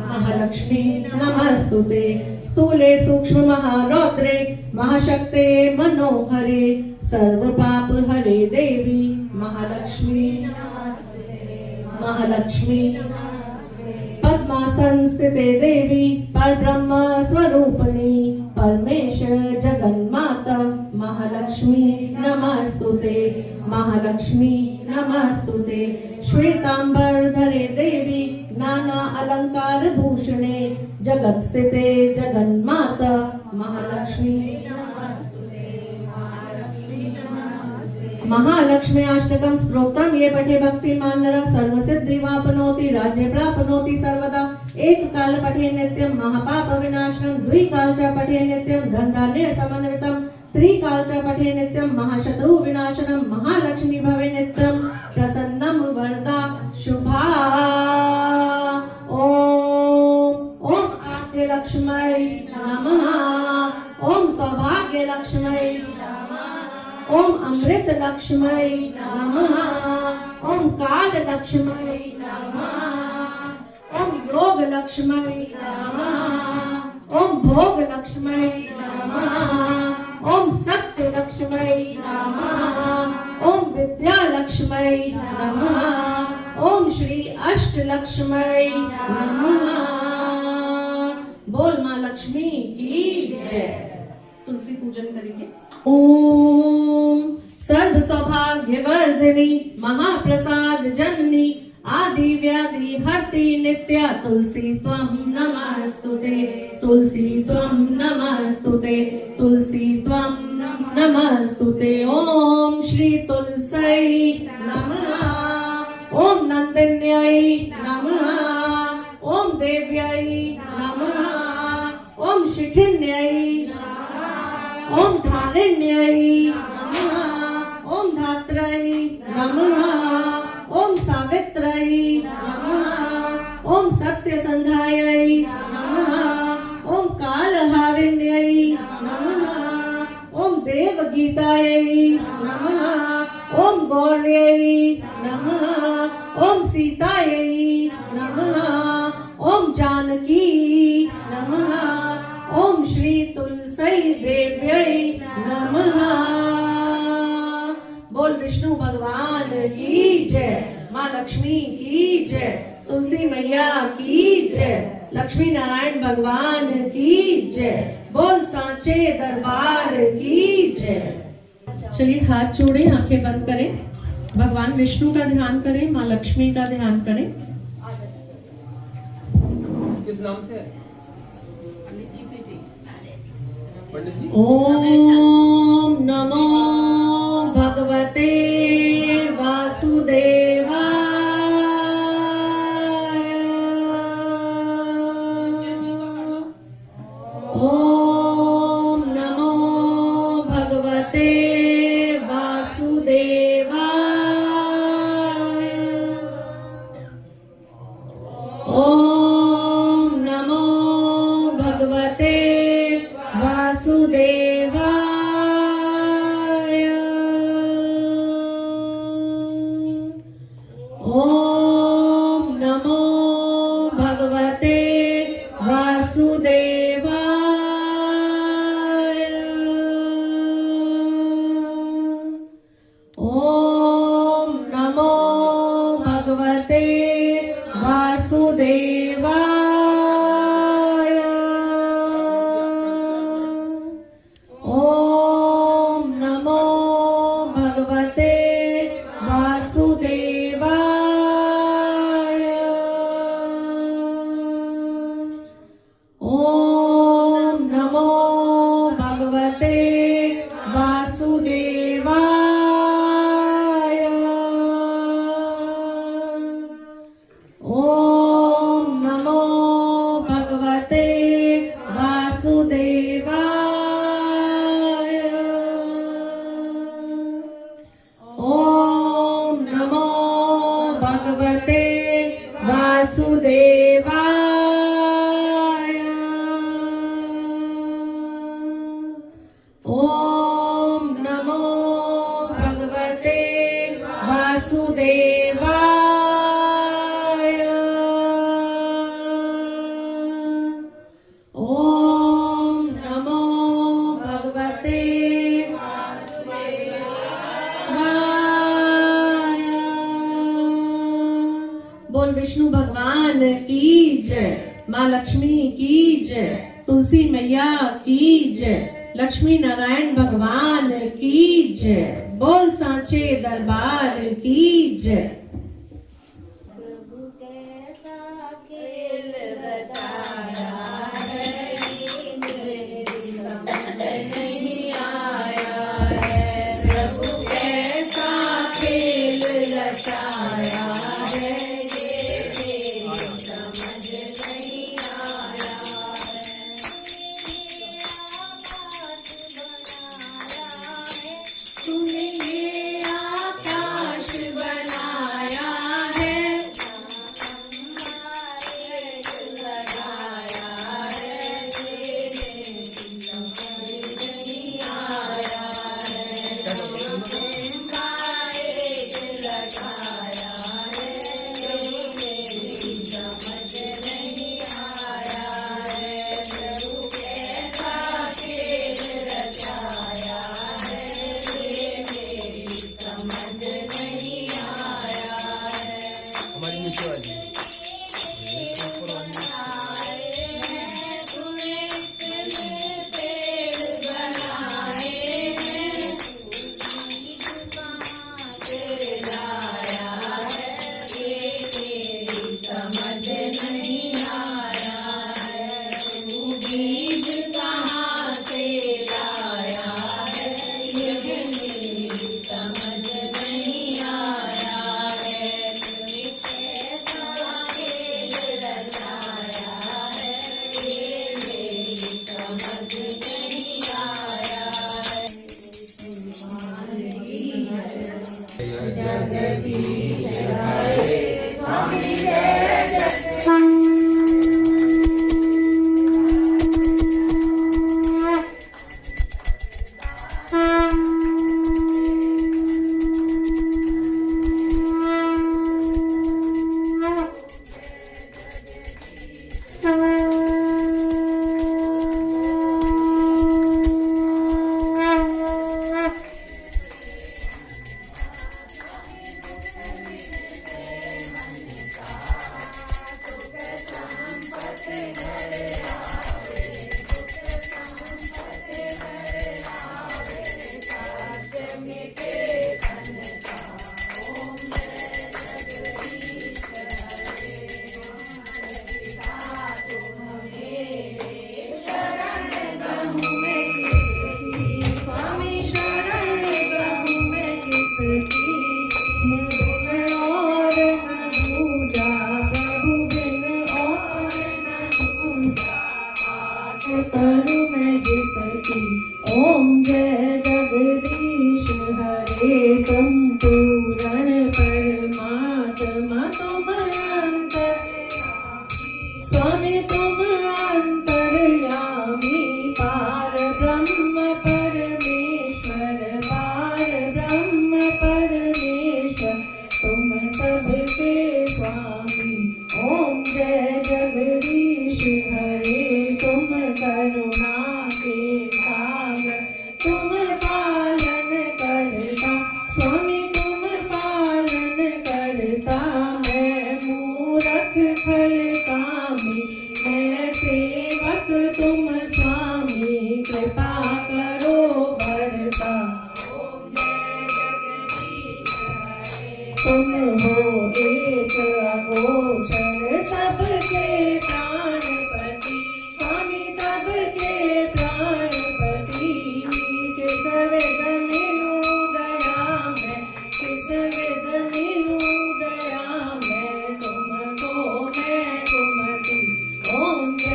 Speaker 1: महालक्ष्मी नमस्तुते। स्थूले सूक्ष्म महारौद्रे महाशक्ते मनोहरे सर्व पाप हरे देवी महालक्ष्मी महालक्ष्मी। पद्मासन स्थिते देवी परब्रह्म स्वरूपिणी परमेश जगन्माता महालक्ष्मी नमस्तुते महालक्ष्मी नमस्तुते। श्वेतांबर धरे देवी नाना अलंकार भूषणे जगत स्थिते जगन्माता महालक्ष्मी महालक्ष्मी अष्टकम स्तोत्रम ये पठे भक्तिमान नरः सर्वसिद्धि वापनोति राज्य प्राप्नोति सर्वदा। एक काल पठे नित्यं महापाप विनाशनम द्विकाल च पठे नित्यं धनधान्य समन्वितम त्रिकाल च पठे नित्यं महाशत्रु विनाशनम महालक्ष्मी भवे नित्यं प्रसन्नम वरदा शुभा। ओम आद्य लक्ष्मै नमः ओम सौभाग्य लक्ष्मै ओम अमृत लक्ष्मै नमः ओम काल लक्ष्मै नमः ओम योग लक्ष्मै नमः ओम भोग लक्ष्मै नमः ओम सत्य लक्ष्मै नमः ओम विद्या लक्ष्मै नमः ओम श्री अष्ट लक्ष्मै नमः। बोल माँ लक्ष्मी की जय। तुलसी पूजन करेंगे। ओम सर्व सौभाग्य वर्धिनी महाप्रसाद जननी आदि व्याधि हरति नित्या तुलसी त्वं नमस्तुते तुलसी त्वं नमस्तुते तुलसी त्वं नमस्तुते। ओम श्री तुलसी नमः ओम नंदिन्यै नमः ओम देव्यै नमः ओम शिखिन्यै ओम धारिण्यै नमः ओम धात्रै नमः ओम सावित्रै नमः ओम सत्यसंधायै नमः ओम कालहारिण्यै नमः ओम देवगीतायै नमः ओम गौर्यै नमः ओम सीतायै नमः ओम जानकी नमः ओम श्री तुलसी देव्यै नमः। बोल विष्णु भगवान की जय। माँ लक्ष्मी की जय। तुलसी मैया की जय। लक्ष्मी नारायण भगवान की जय। बोल सांचे दरबार की जय। चलिए हाथ जोड़े आंखें बंद करें भगवान विष्णु का ध्यान करें माँ लक्ष्मी का ध्यान करें।
Speaker 3: किस नाम से? पंडित जी।
Speaker 1: ओम नमो भगवते वासुदेवाय। ओम नमो भगवते वासुदेवाय। ओम नमो भगवते वासुदेवाय। ओम नमो भगवते वासुदेवाय। ओम नमो भगवते वासुदेवाय। ओम नमो भगवते वासुदेवाय। ओम नमो भगवते वासुदेवाय। ओम नमो भगवते वासुदेवाय। ओम नमो भगवते वासुदेवाय। बोल विष्णु भगवान की जय, माँ लक्ष्मी की जय, तुलसी मैया की जय, लक्ष्मी नारायण भगवान की जय। बोल सांचे दरबार की जय।
Speaker 2: प्रभु कैसा खेल रचाया है, इंद्र समझ नहीं आया है। प्रभु कैसा खेल रचाया है, ये मेरी समझ नहीं आया है। तूने ये आकाश बनाया है, लगाया है, तेरे समझ नहीं आया है। लगाया है, तेरी समझ नहीं आया है। प्रभु कैसा खेल रचाया है, ये मेरी समझ नहीं आया है।
Speaker 3: हमारी नीचे वाली
Speaker 2: तूने इतने पेड़ बनाए हैं, बीज कहाँ से लाया है, ये मेरी समझ नहीं आया है। तू बीज कहाँ से लाया है, ये मेरी समझ नहीं आया है। तूने कैसा खेल रचाया है, ये मेरी समझ नहीं आया है। जगदीश हरे स्वामी जय स्वामी शरण गहूँ मैं किसकी, बिन और न दूजा, प्रभु बिन और न दूजा, आस करूँ मैं जिसकी। ओम जय जगदीश हरे, तुम पूरण परमात्मा, तुम अंतर्यामी, स्वामी तुम अंतर्यामी, पार ब्रह्म परमेश्वर, पार ब्रह्म परमेश्वर, तुम सबके स्वामी। ओम जय जगदीश हरे।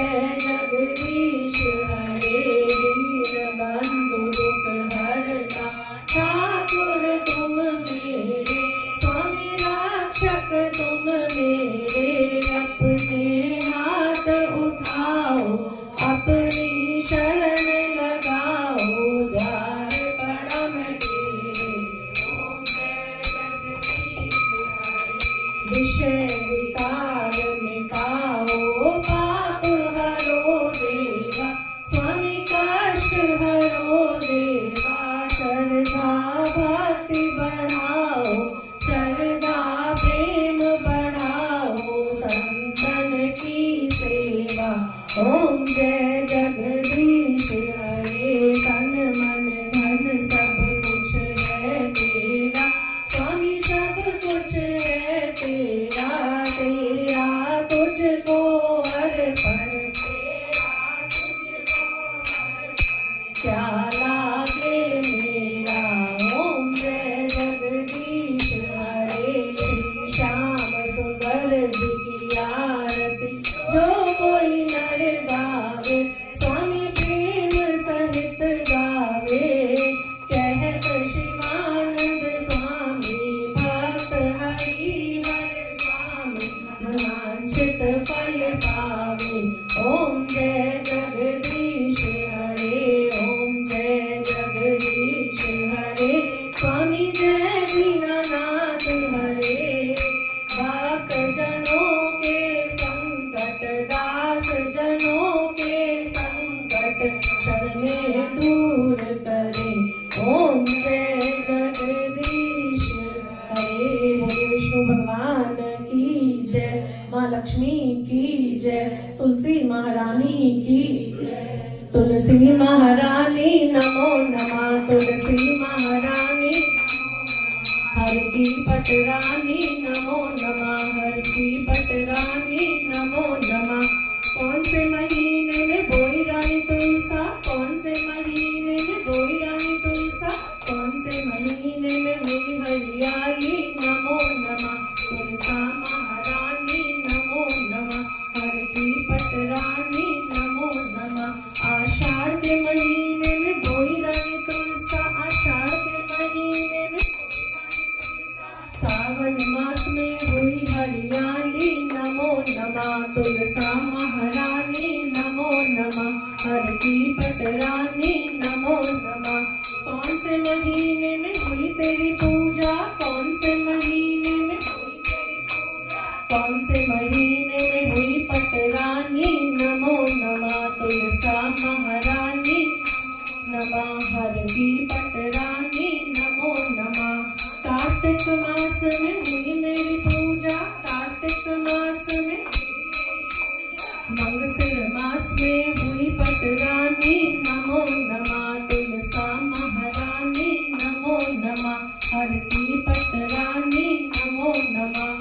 Speaker 2: जय जगदीश हरे दीन बंधु दुख हरता ठाकुर तुम मेरे स्वामी रक्षक तुम मेरे अपने हाथ उठाओ अपनी शरण लगाओ द्वार परम तेरे ओम जय जगदीश हरे विषय विकार मिटाओ पाप हरो देवा स्वामी कष्ट हरो देवा श्रद्धा भक्ति बढ़ाओ श्रद्धा प्रेम बढ़ाओ संतन की सेवा ओम जय जगदीश हरे तन मन धन सब कुछ है तेरा स्वामी सब कुछ है तेरा तेरा तुझको अर्पण तेरा तुझको अर्पण क्या लागे मेरा ओम जय जगदीश हरे श्री श्याम सुंदर जी की आरती जो कोई नर गावे स्वामी प्रेम सहित गावे कहत शिवानंद स्वामी भक्त हरि हर स्वामी वांछित फल पावे ओम जय जगदीश हरे ओम जय जगदीश हरे स्वामी जय दीनानाथ हरे भक्त जनों के संकट दास जनों के संकट क्षण में दूर करे ओम जय जगदीश हरे बोले विष्णु भगवान की जय माँ लक्ष्मी की जय तुलसी महारानी की जय तुलसी महारानी नमो नमः तुलसी महारानी हर की पटरानी नमो नमः हर की पटरानी नमो नमः कौन से महीने में बोई रानी तुलसा कौन से महीने में बोई रानी तुलसा कौन से महीने में हुई हरियाली नमो नमः तुलसा महारानी नमो नमः हर की पटरानी नमो नमः आषाढ़ के महीने में बोई रानी तुलसा आषाढ़ के महीने में सावन मास में हुई हरियाली नमो नमः तुलसा महारानी नमो नमः हर की पटरानी नमो नमः कौन से महीने में हुई तेरी पूजा कौन से महीने में हुई तेरी पूजा कौन से महीने में हुई पटरानी नमो नमः तुलसा महारानी नमः हर की पटरानी नमो नमः कार्तिक मास में हुई मेरी पूजा कार्तिक मास में मंगसिर मास में हुई पटरानी नमो नमः तुलसा महारानी नमो नमः हर की पटरानी नमो नमः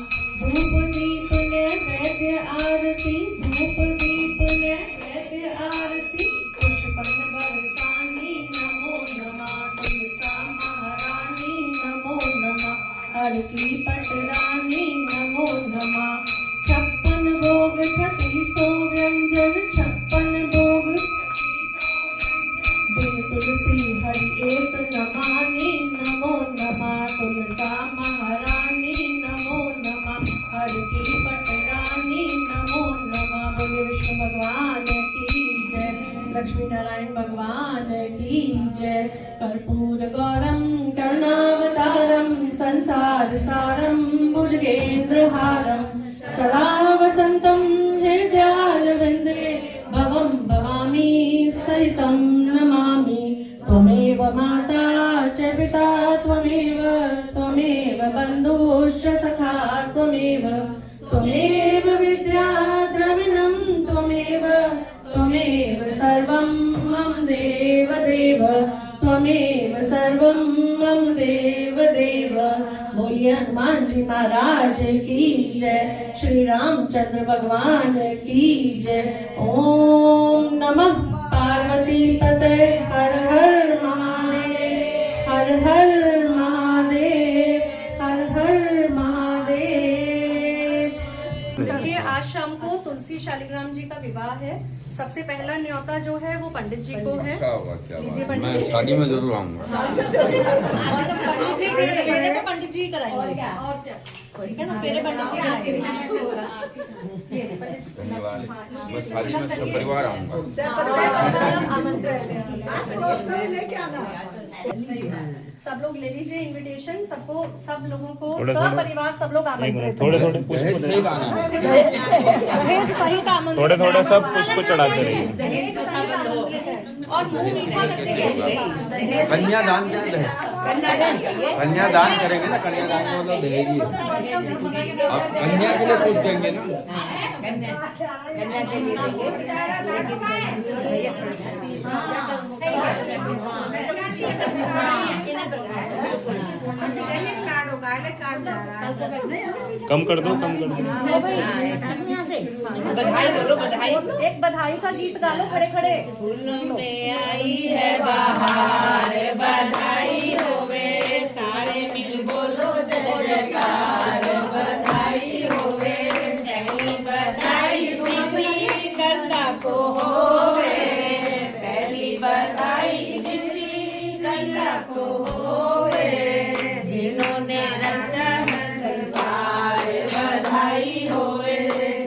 Speaker 2: धूप दीप नैवेद्य आरती धूप दीप नैवेद्य आरती पुष्पन बरसानी नमो नमः तुलसा महारानी नमो नमः हर की पटरानी नमो नमः छप्पन भोग छत्तीसों व्यंजन छप्पन भोग बिन तुलसी हरि एक नमानी नमो नमः तुलसा महारानी नमो नमः हर की पटरानी नमो नमः बोले विष्णु भगवान की जय लक्ष्मी नारायण भगवान की जय कर्पूर गौरम करुणावतारम संसार सारम भुजगेन्द्रहारम सदा वसंतम हृदयारविंदे भवम भवामी सहितं नमामि त्वमेव माता च पिता त्वमेव बन्धुश्च सखा त्वमेव विद्या द्रविणं त्वमेव सर्वं मम देव त्वमेव सर्वं मम देव बोलिए हनुमान जी महाराज की जय श्री रामचंद्र भगवान की जय ओम नमः पार्वती पते हर हर महादेव हर हर महादेव हर हर महादेव।
Speaker 1: देखिए आज शाम को तुलसी शालिग्राम जी का विवाह है सबसे पहला न्योता जो है वो पंडित जी को है।
Speaker 4: अच्छा होगा, क्या
Speaker 1: लीजिए
Speaker 4: बात है।
Speaker 1: पंडित
Speaker 4: मैं
Speaker 1: जी।
Speaker 4: शादी में जरूर आऊंगा।
Speaker 1: और पंडित जी पहले तो पंडित जी कराएंगे, ठीक है ना, पहले पंडित जी कराएंगे।
Speaker 4: धन्यवाद। मैं शादी में सब परिवार आऊंगा।
Speaker 1: सब लोग ले लीजिए इनविटेशन, सबको, सब लोगों को,
Speaker 5: थोड़ा-
Speaker 1: सब परिवार, सब लोग आमंत्रित
Speaker 5: थोड़े थोड़े
Speaker 4: दहेज सही गाना है।
Speaker 1: दहेज सहित आमंत्रित
Speaker 5: थोड़े थोड़े सब पुष्प चढ़ाते रहिए।
Speaker 1: दहेज सहित आमंत्रित है। और मुंह मीठा करके कहते
Speaker 4: कन्यादान क्या है? कन्यादान करेंगे ना, कन्यादान का मतलब दहेज ही है। आप कन्या के लिए कुछ देंगे ना।
Speaker 5: कम कर दो, कम कर दो।
Speaker 1: बधाई बोलो, बधाई। एक बधाई का गीत गा लो खड़े खड़े।
Speaker 2: फूलों में आई है बहार, बधाई होवे, सारे मिल बोलो जय जयकार, बधाई होवे, पहली बधाई किसी कर्ता को होवे, पहली बधाई किसी कर्ता को होवे, जिन्होंने रचा है संसार, बधाई होवे,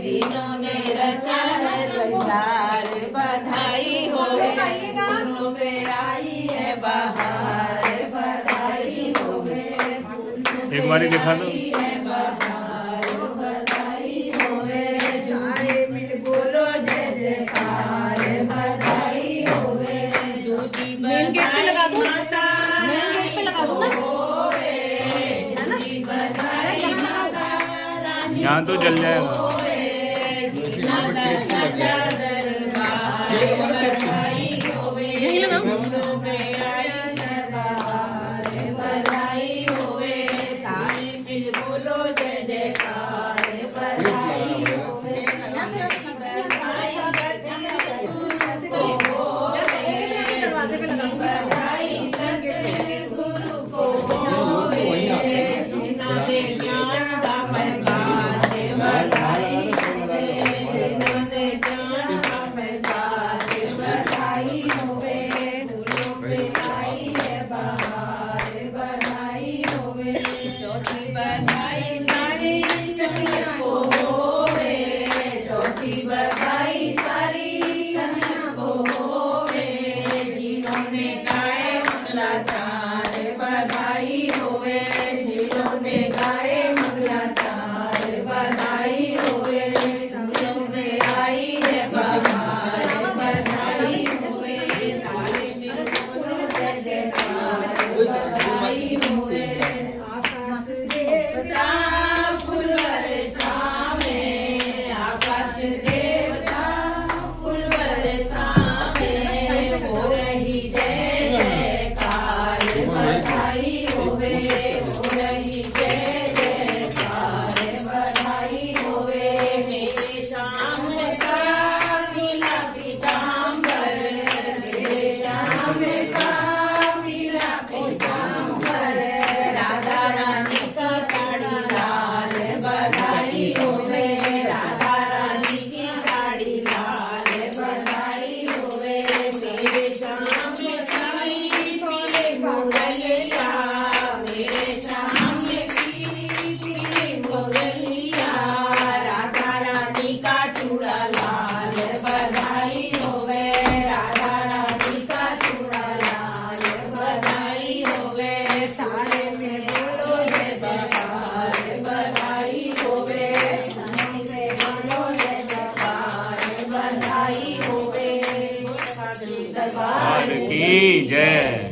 Speaker 2: जिन्होंने रचा है संसार, बधाई होवे, फूलों में आई है बहार, बधाई होवे,
Speaker 5: एक बारी दिखा दो।
Speaker 2: बधाई होवे, सारे मिल बोलो जय जयकार, बधाई होवे, दूजी
Speaker 1: मेन गेट पे लगा दो,
Speaker 2: माता,
Speaker 1: मेन गेट पे लगा दो ना।
Speaker 2: दूजी बधाई माता रानी
Speaker 5: यहाँ तो जल जाएगा।
Speaker 1: यही लगाओ।
Speaker 2: बधाई होवे, सारे मिल बोलो जय जयकार, बधाई होवे,
Speaker 1: दरवाजे पे लगा दो।
Speaker 2: बधाई सतगुरु को होवे, जिन्होंने ज्ञान का प्रकाश, बधाई होवे, जिन्होंने ज्ञान का प्रकाश, बधाई होवे, फूलों पे आई है बहार, बधाई होवे, चौथी बधाई सारी सखियों को होवे, चौथी बधाई सारी सखियों को होवे, जिन्होंने गाए मंगलाचार, बधाई होवे, जिन्होंने गाए मंगलाचार, बधाई होवे, फूलों में आई है बहार, बधाई होवे, सारे मिल बोलो जय जयकार, बधाई होवे, आकाश देवता फूल बरसावे, आकाश देवता फूल बरसावे, हो रही जय जयकार, बधाई होवे, हो रही जय जयकार, बधाई होवे, मेरे श्याम का पीला पीताम्बर, मेरे श्याम का पीला पीताम्बर, राधा रानी का साड़ी लाल, बधाई होवे, राधा रानी की साड़ी लाल, बधाई होवे, मेरे श्याम की पीले मोरलिया, मेरे श्याम की पीले मोरलिया, राधा रानी का चूड़ा लाल, बधाई होवे, राधा रानी का चूड़ा लाल, बधाई होवे, सारे में बोलो जय जयकार, बधाई होवे, सारे में बोलो जय जयकार, बधाई होवे, दरबार
Speaker 5: की जय।